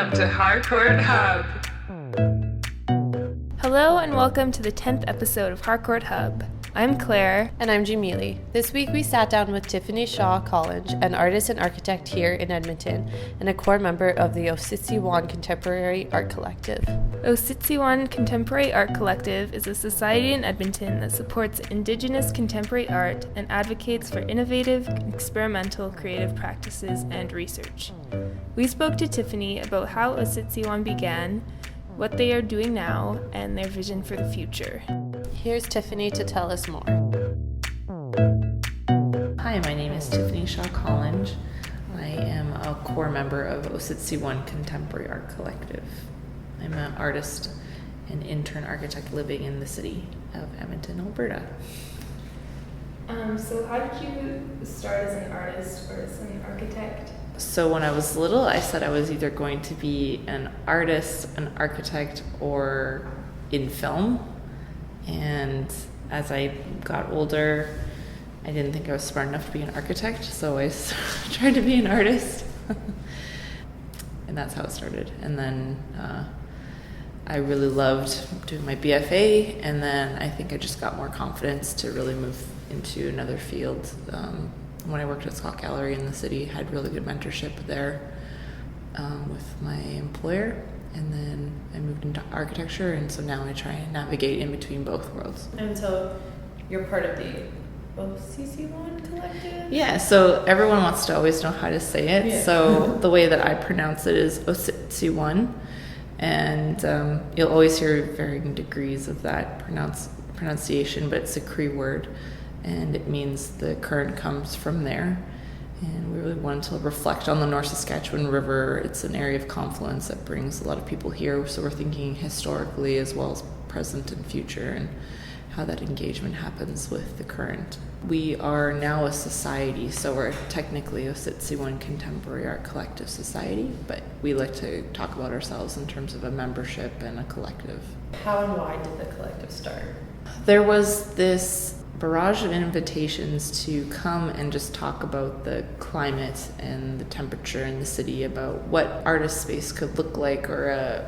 Welcome to Harcourt Hub. Hello and welcome to the 10th episode of Harcourt Hub. I'm Claire. And I'm Jamili. This week we sat down with Tiffany Shaw-Collinge, an artist and architect here in Edmonton, and a core member of the Ociciwan Contemporary Art Collective. Ociciwan Contemporary Art Collective is a society in Edmonton that supports Indigenous contemporary art and advocates for innovative, experimental, creative practices and research. We spoke to Tiffany about how Ociciwan began, what they are doing now, and their vision for the future. Here's Tiffany to tell us more. Hi, my name is Tiffany Shaw-Collinge. I am a core member of Ociciwan Contemporary Art Collective. I'm an artist and intern architect living in the city of Edmonton, Alberta. So how did you start as an artist or as an architect? So when I was little, I said I was either going to be an artist, an architect, or in film. And as I got older, I didn't think I was smart enough to be an architect, so I tried to be an artist. And that's how it started. And then I really loved doing my BFA, and then I think I just got more confidence to really move into another field. When I worked at Scott Gallery in the city, I had really good mentorship there with my employer. And then I moved into architecture, and so now I try and navigate in between both worlds. And so you're part of the Ociciwan Collective? Yeah, so everyone wants to always know how to say it. Yeah. So the way that I pronounce it is Ociciwan, and you'll always hear varying degrees of that pronunciation, but it's a Cree word, and it means the current comes from there. And we really wanted to reflect on the North Saskatchewan River. It's an area of confluence that brings a lot of people here. So we're thinking historically as well as present and future, and how that engagement happens with the current. We are now a society, so we're technically a Ociciwan Contemporary Art Collective Society, but we like to talk about ourselves in terms of a membership and a collective. How and why did the collective start? There was this barrage of invitations to come and just talk about the climate and the temperature in the city, about what artist space could look like, or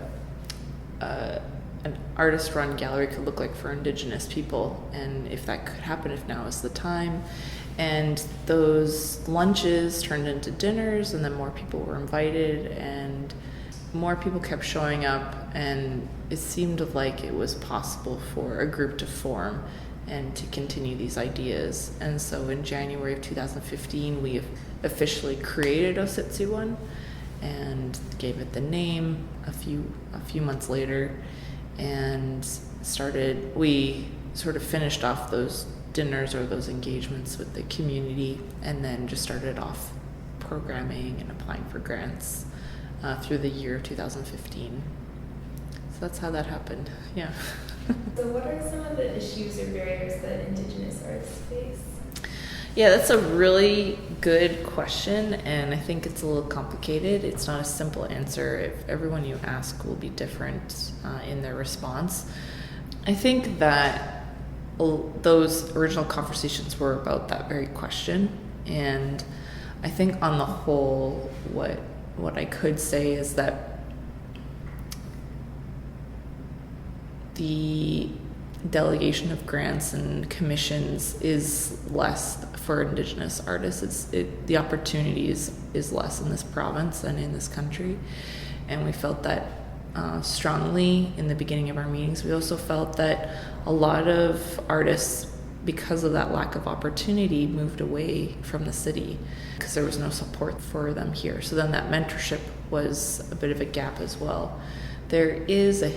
an artist-run gallery could look like for Indigenous people, and if that could happen, if now is the time. And those lunches turned into dinners, and then more people were invited, and more people kept showing up, and it seemed like it was possible for a group to form and to continue these ideas. And so in January of 2015, we officially created Ociciwan and gave it the name a few months later, and we sort of finished off those dinners or those engagements with the community, and then just started off programming and applying for grants through the year of 2015. So that's how that happened. Yeah. So what are some of the issues or barriers that Indigenous artists face? Yeah, that's a really good question, and I think it's a little complicated. It's not a simple answer. If everyone you ask will be different in their response. I think that those original conversations were about that very question, and I think on the whole, what I could say is that the delegation of grants and commissions is less for Indigenous artists. The opportunities is less in this province and in this country, and we felt that strongly in the beginning of our meetings. We also felt that a lot of artists, because of that lack of opportunity, moved away from the city because there was no support for them here. So then that mentorship was a bit of a gap as well. There is a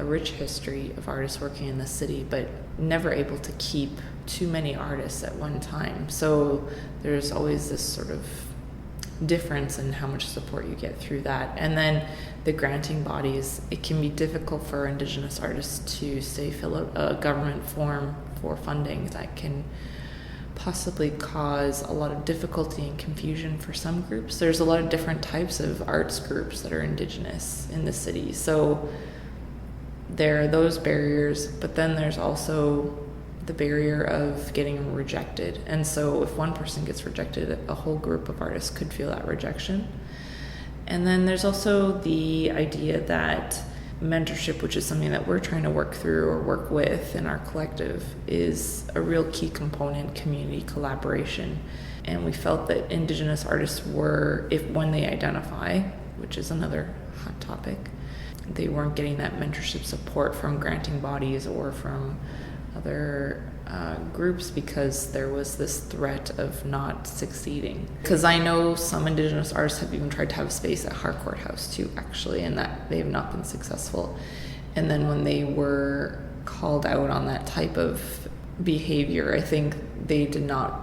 rich history of artists working in the city, but never able to keep too many artists at one time. So there's always this sort of difference in how much support you get through that. And then the granting bodies, it can be difficult for Indigenous artists to, say, fill out a government form for funding. That can possibly cause a lot of difficulty and confusion for some groups. There's a lot of different types of arts groups that are Indigenous in the city. So there are those barriers, but then there's also the barrier of getting rejected. And so if one person gets rejected, a whole group of artists could feel that rejection. And then there's also the idea that mentorship, which is something that we're trying to work through or work with in our collective, is a real key component, community collaboration. And we felt that Indigenous artists were, when they identify, which is another hot topic, they weren't getting that mentorship support from granting bodies or from other groups because there was this threat of not succeeding. Because I know some Indigenous artists have even tried to have a space at Harcourt House too, actually, and that they have not been successful. And then when they were called out on that type of behavior, I think they did not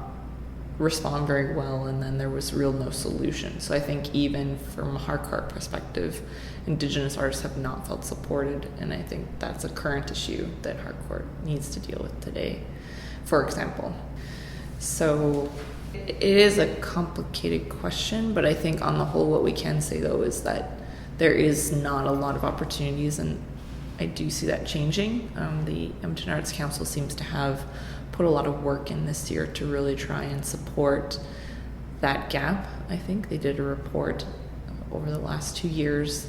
respond very well, and then there was no solution. So I think even from a Harcourt perspective, Indigenous artists have not felt supported, and I think that's a current issue that Harcourt needs to deal with today, for example. So it is a complicated question, but I think on the whole what we can say though is that there is not a lot of opportunities, and I do see that changing. The Edmonton Arts Council seems to have put a lot of work in this year to really try and support that gap. I think they did a report over the last 2 years,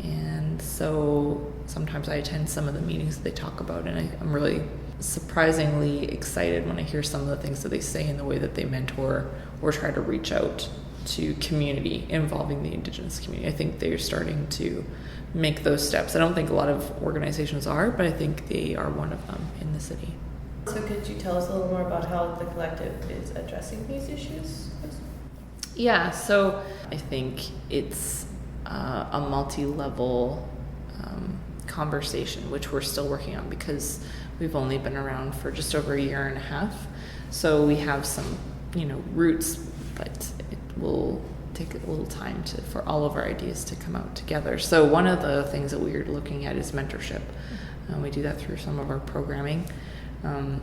and so sometimes I attend some of the meetings that they talk about, and I'm really surprisingly excited when I hear some of the things that they say and the way that they mentor or try to reach out to community involving the Indigenous community. I think they're starting to make those steps. I don't think a lot of organizations are, but I think they are one of them in the city. So could you tell us a little more about how the collective is addressing these issues? Yeah, so I think it's a multi-level conversation, which we're still working on because we've only been around for just over a year and a half. So we have some, roots, but it will take a little time for all of our ideas to come out together. So one of the things that we're looking at is mentorship. We do that through some of our programming.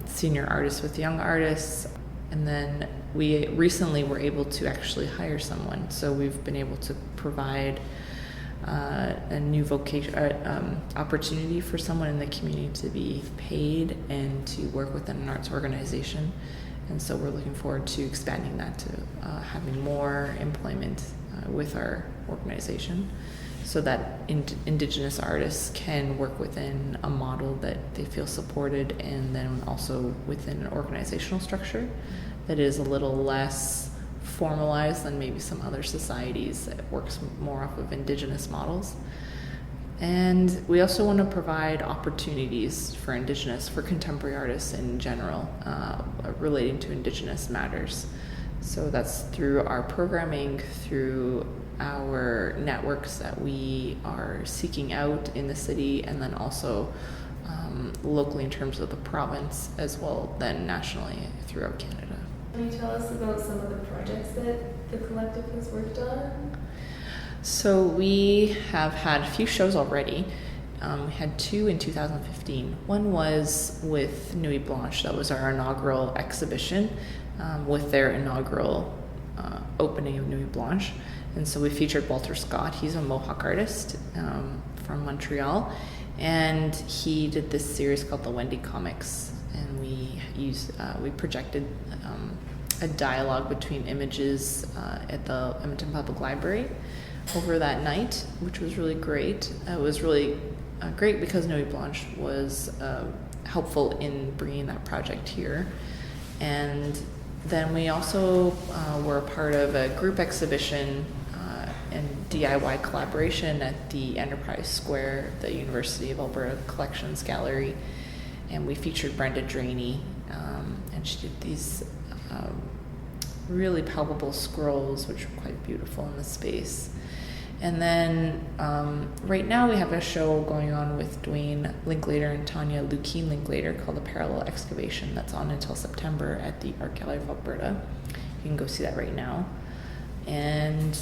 Senior artists with young artists, and then we recently were able to actually hire someone, so we've been able to provide a new vocation opportunity for someone in the community to be paid and to work within an arts organization, and so we're looking forward to expanding that to having more employment with our organization, so that Indigenous artists can work within a model that they feel supported, and then also within an organizational structure that is a little less formalized than maybe some other societies that works more off of Indigenous models. And we also want to provide opportunities for contemporary artists in general, relating to Indigenous matters. So that's through our programming, through our networks that we are seeking out in the city, and then also locally in terms of the province, as well then nationally throughout Canada. Can you tell us about some of the projects that the collective has worked on? So we have had a few shows already. We had 2 in 2015. One was with Nuit Blanche. That was our inaugural exhibition with their inaugural opening of Nuit Blanche. And so we featured Walter Scott. He's a Mohawk artist from Montreal. And he did this series called The Wendy Comics. And we projected a dialogue between images at the Edmonton Public Library over that night, which was really great. It was really great because Nuit Blanche was helpful in bringing that project here. And then we also were a part of a group exhibition and DIY collaboration at the Enterprise Square, the University of Alberta Collections Gallery, and we featured Brenda Draney, and she did these really palpable scrolls, which were quite beautiful in the space. And then right now we have a show going on with Dwayne Linklater and Tanya Lukeen Linklater called The Parallel Excavation. That's on until September at the Art Gallery of Alberta. You can go see that right now. And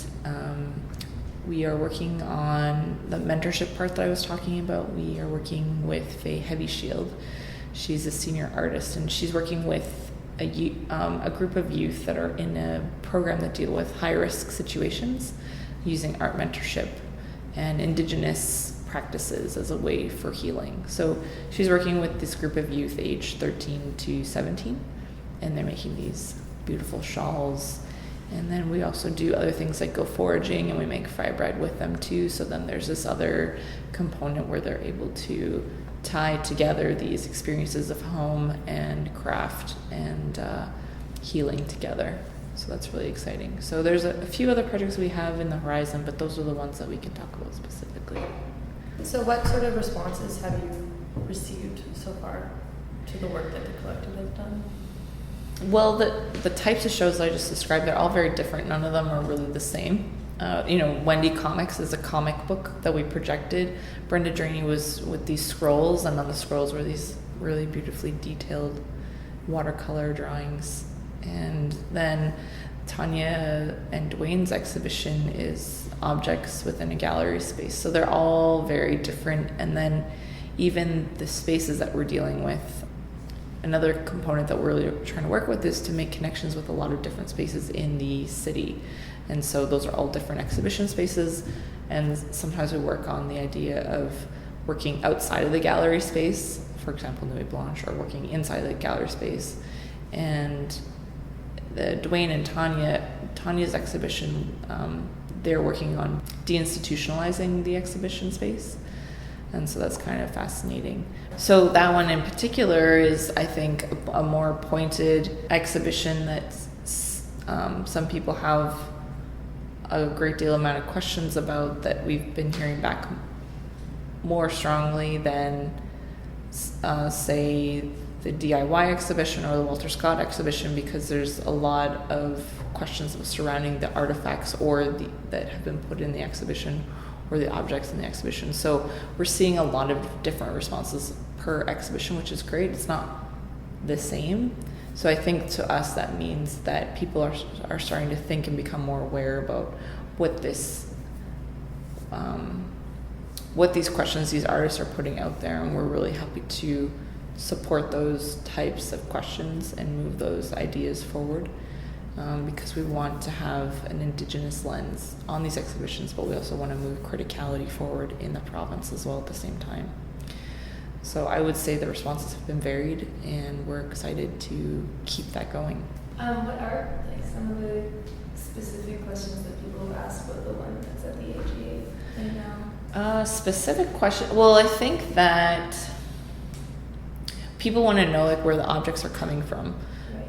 we are working on the mentorship part that I was talking about. We are working with Faye Heavyshield. She's a senior artist, and she's working with a group of youth that are in a program that deal with high-risk situations, using art mentorship and Indigenous practices as a way for healing. So she's working with this group of youth aged 13 to 17, and they're making these beautiful shawls And then we also do other things like go foraging, and we make fry bread with them too. So then there's this other component where they're able to tie together these experiences of home and craft and healing together. So that's really exciting. So there's a few other projects we have in the horizon, but those are the ones that we can talk about specifically. So what sort of responses have you received so far to the work that the collective has done? Well, the types of shows that I just described, they're all very different. None of them are really the same. Wendy Comics is a comic book that we projected. Brenda Draney was with these scrolls, and on the scrolls were these really beautifully detailed watercolor drawings. And then Tanya and Dwayne's exhibition is objects within a gallery space. So they're all very different. And then even the spaces that we're dealing with, another component that we're really trying to work with is to make connections with a lot of different spaces in the city. And so those are all different exhibition spaces. And sometimes we work on the idea of working outside of the gallery space, for example, Nuit Blanche, or working inside the gallery space. And Dwayne and Tanya's exhibition, they're working on deinstitutionalizing the exhibition space. And so that's kind of fascinating. So that one in particular is, I think, a more pointed exhibition that some people have a great deal amount of questions about, that we've been hearing back more strongly than, say, the DIY exhibition or the Walter Scott exhibition, because there's a lot of questions surrounding the artifacts that have been put in the exhibition, or the objects in the exhibition. So we're seeing a lot of different responses per exhibition, which is great. It's not the same. So I think to us that means that people are starting to think and become more aware about what these questions these artists are putting out there, and we're really happy to support those types of questions and move those ideas forward. Because we want to have an Indigenous lens on these exhibitions, but we also want to move criticality forward in the province as well at the same time. So I would say the responses have been varied, and we're excited to keep that going. What are some of the specific questions that people have asked about the one that's at the AGA right now? Specific question? Well, I think that people want to know where the objects are coming from.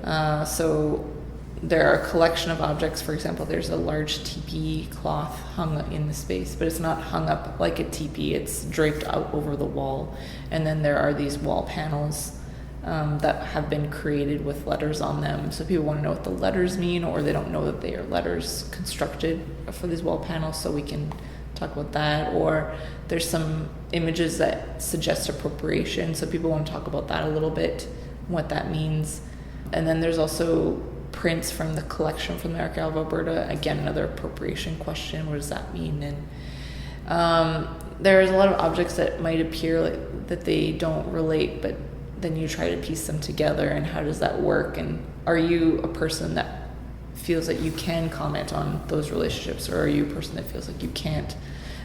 Right. So there are a collection of objects. For example, there's a large teepee cloth hung in the space, but it's not hung up like a teepee. It's draped out over the wall. And then there are these wall panels that have been created with letters on them. So people want to know what the letters mean, or they don't know that they are letters constructed for these wall panels, so we can talk about that. Or there's some images that suggest appropriation, so people want to talk about that a little bit, what that means. And then there's also prints from the collection from the Archive of Alberta. Again, another appropriation question. What does that mean? And there's a lot of objects that might appear that they don't relate, but then you try to piece them together, and how does that work? And are you a person that feels that you can comment on those relationships, or are you a person that feels like you can't?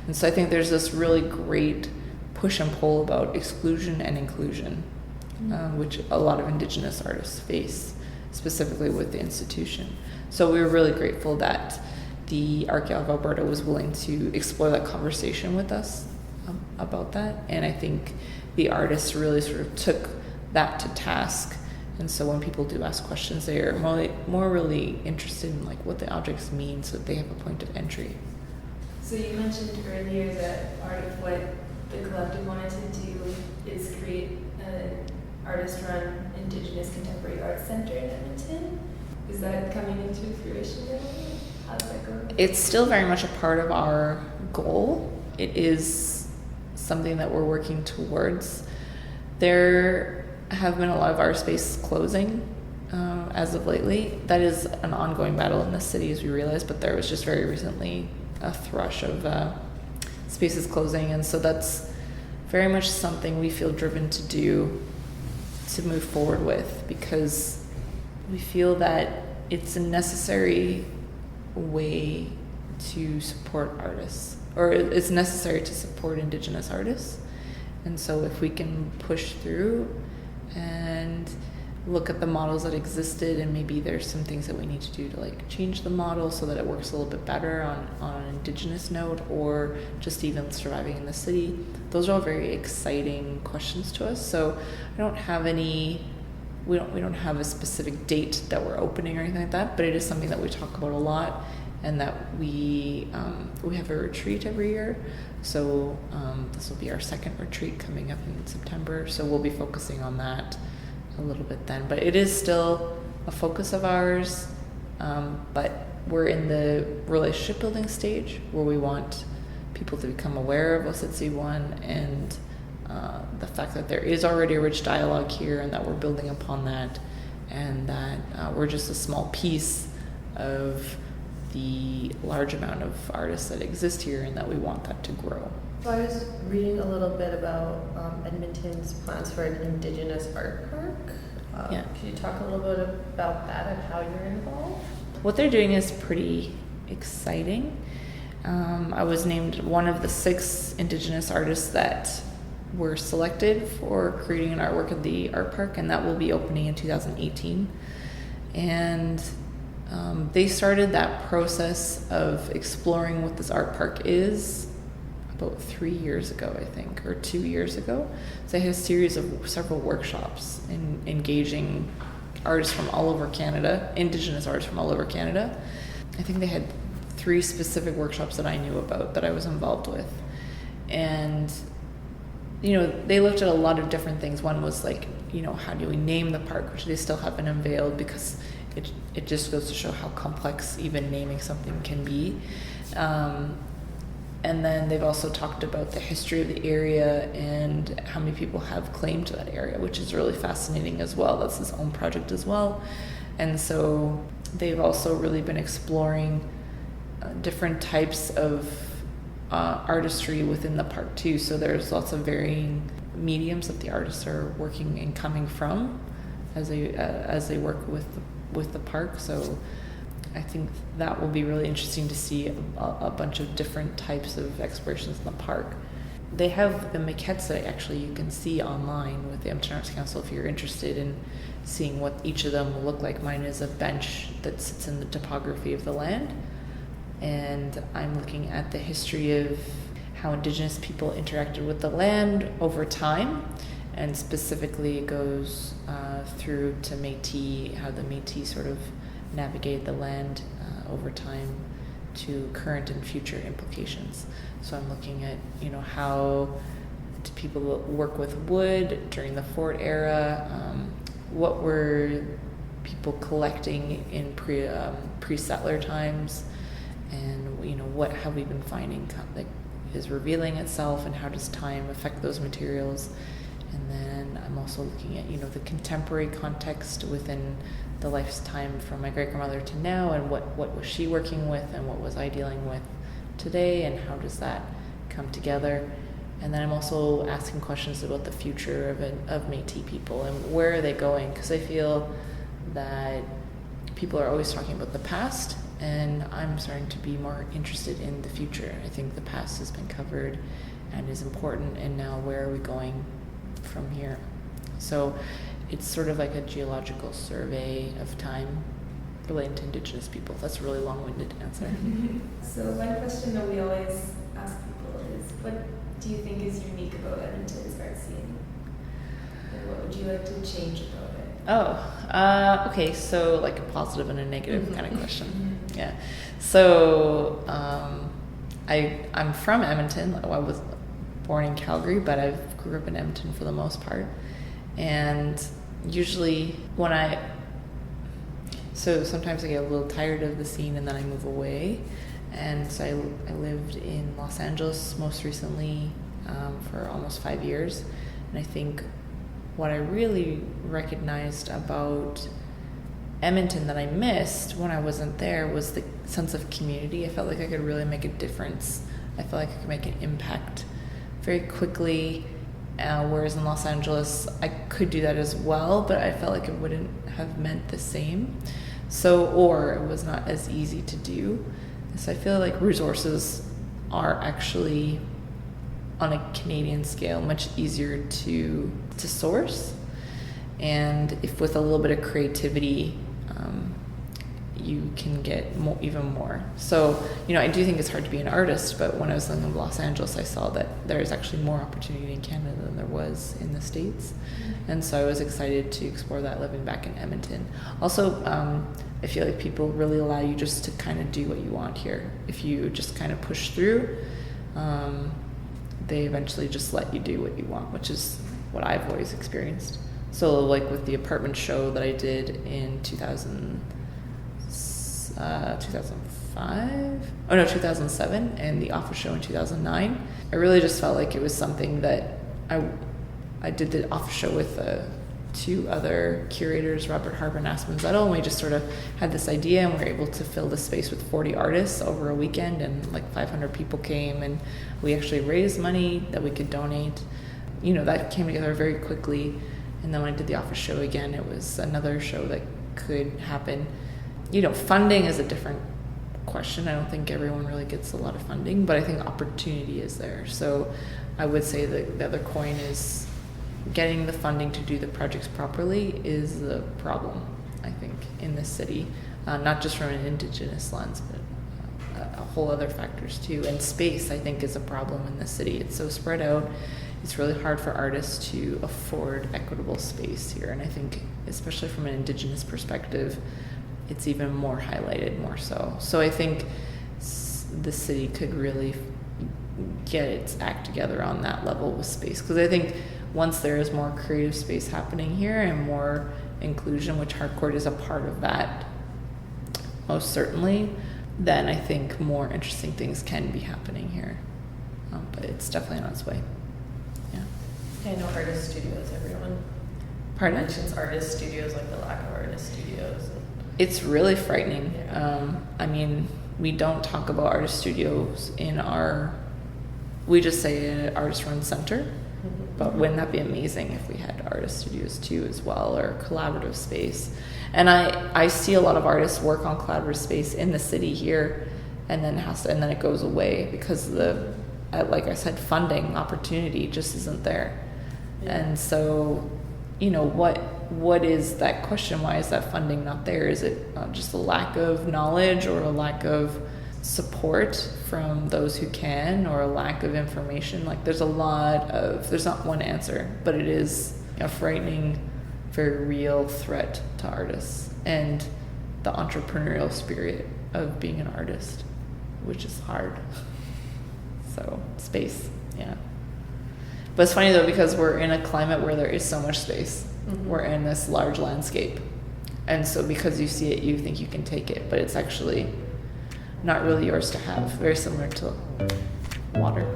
And so I think there's this really great push and pull about exclusion and inclusion, which a lot of Indigenous artists face, specifically with the institution. So we were really grateful that the Archive of Alberta was willing to explore that conversation with us about that. And I think the artists really sort of took that to task. And so when people do ask questions, they are more really interested in what the objects mean, so that they have a point of entry. So you mentioned earlier that part of what the collective wanted to do is create an artist-run Indigenous Contemporary Art Center in Edmonton. Is that coming into fruition yet? How's that going? It's still very much a part of our goal. It is something that we're working towards. There have been a lot of art space closing as of lately. That is an ongoing battle in the city, as we realize, but there was just very recently a thrush of spaces closing, and so that's very much something we feel driven to do, to move forward with, because we feel that it's a necessary way to support artists, or it's necessary to support Indigenous artists. And so if we can push through and look at the models that existed, and maybe there's some things that we need to do to like change the model so that it works a little bit better on an Indigenous note, or just even surviving in the city. Those are all very exciting questions to us. So I don't have we don't have a specific date that we're opening or anything like that, but it is something that we talk about a lot, and that we have a retreat every year. So this will be our second retreat coming up in September. So we'll be focusing on that a little bit then. But it is still a focus of ours, but we're in the relationship building stage where we want people to become aware of Ociciwan and the fact that there is already a rich dialogue here, and that we're building upon that, and that we're just a small piece of the large amount of artists that exist here, and that we want that to grow. So I was reading a little bit about Edmonton's plans for an Indigenous art park. Yeah. Could you talk a little bit about that and how you're involved? What they're doing is pretty exciting. I was named one of the 6 Indigenous artists that were selected for creating an artwork at the art park, and that will be opening in 2018. And they started that process of exploring what this art park is about 3 years ago, I think, or 2 years ago. So they had a series of several workshops in engaging artists from all over Canada, Indigenous artists from all over Canada. I think they had 3 specific workshops that I knew about that I was involved with. And they looked at a lot of different things. One was like, how do we name the park, which they still haven't unveiled, because it just goes to show how complex even naming something can be. And then they've also talked about the history of the area and how many people have claim to that area, which is really fascinating as well. That's his own project as well. And so they've also really been exploring different types of artistry within the park too. So there's lots of varying mediums that the artists are working and coming from as they work with the park. So I think that will be really interesting to see a bunch of different types of explorations in the park. They have the maquettes that actually you can see online with the Edmonton Arts Council if you're interested in seeing what each of them will look like. Mine is a bench that sits in the topography of the land, and I'm looking at the history of how Indigenous people interacted with the land over time, and specifically it goes through to Métis, how the Métis sort of navigate the land over time to current and future implications. So I'm looking at, how do people work with wood during the fort era? What were people collecting in pre-settler times? And, what have we been finding that is revealing itself, and how does time affect those materials? And then I'm also looking at, the contemporary context within the lifetime from my great-grandmother to now, and what was she working with, and what was I dealing with today, and how does that come together? And then I'm also asking questions about the future of Métis people, and where are they going? Because I feel that people are always talking about the past, and I'm starting to be more interested in the future. I think the past has been covered and is important, and now where are we going from here? So it's sort of like a geological survey of time relating to Indigenous people. That's a really long-winded answer. So one question that we always ask people is, what do you think is unique about Edmonton's art scene? And what would you like to change about it? Okay, so like a positive and a negative kind of question. Yeah. So I'm from Edmonton. I was born in Calgary, but I grew up in Edmonton for the most part. And usually so sometimes I get a little tired of the scene and then I move away. And so I lived in Los Angeles most recently for almost 5 years. And I think what I really recognized about Edmonton that I missed when I wasn't there was the sense of community. I felt like I could really make a difference. I felt like I could make an impact very quickly, whereas in Los Angeles I could do that as well, but I felt like it wouldn't have meant the same. Or it was not as easy to do. So I feel like resources are actually, on a Canadian scale, much easier to source. And if with a little bit of creativity, you can get even more. So, I do think it's hard to be an artist, but when I was living in Los Angeles, I saw that there's actually more opportunity in Canada than there was in the States. And so I was excited to explore that living back in Edmonton. Also, I feel like people really allow you just to kind of do what you want here. If you just kind of push through, they eventually just let you do what you want, which is what I've always experienced. So like with the apartment show that I did in 2007, and the office show in 2009, I really just felt like it was something that I did the office show with two other curators, Robert Harper and Aspen Zettel, and we just sort of had this idea, and we were able to fill the space with 40 artists over a weekend, and like 500 people came, and we actually raised money that we could donate. That came together very quickly. And then when I did the office show again, it was another show that could happen. Funding is a different question. I don't think everyone really gets a lot of funding, but I think opportunity is there. So I would say that the other coin is getting the funding to do the projects properly is the problem, I think, in this city. Not just from an Indigenous lens, but a whole other factors too. And space, I think, is a problem in this city. It's so spread out. It's really hard for artists to afford equitable space here. And I think, especially from an Indigenous perspective, it's even more highlighted, more so. So I think the city could really get its act together on that level with space. Because I think once there is more creative space happening here and more inclusion, which Harcourt is a part of that, most certainly, then I think more interesting things can be happening here. But it's definitely on its way. I know artist studios, everyone mentions artist studios, like the lack of artist studios. It's really frightening. Yeah. We don't talk about artist studios we just say an artist-run center, but wouldn't that be amazing if we had artist studios too as well, or collaborative space? And I see a lot of artists work on collaborative space in the city here, and then it goes away because like I said, funding opportunity just isn't there. Yeah. And so, what is that question? Why is that funding not there? Is it just a lack of knowledge, or a lack of support from those who can, or a lack of information? Like there's not one answer, but it is a frightening, very real threat to artists and the entrepreneurial spirit of being an artist, which is hard. So space, yeah. But it's funny though, because we're in a climate where there is so much space. We're in this large landscape, and so because you see it, you think you can take it, but it's actually not really yours to have. Very similar to water.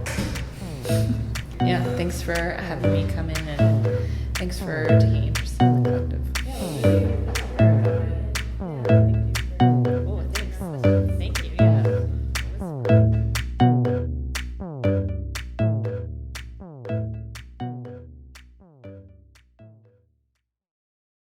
Yeah, thanks for having me come in, and thanks for taking interest in the collective. Yeah.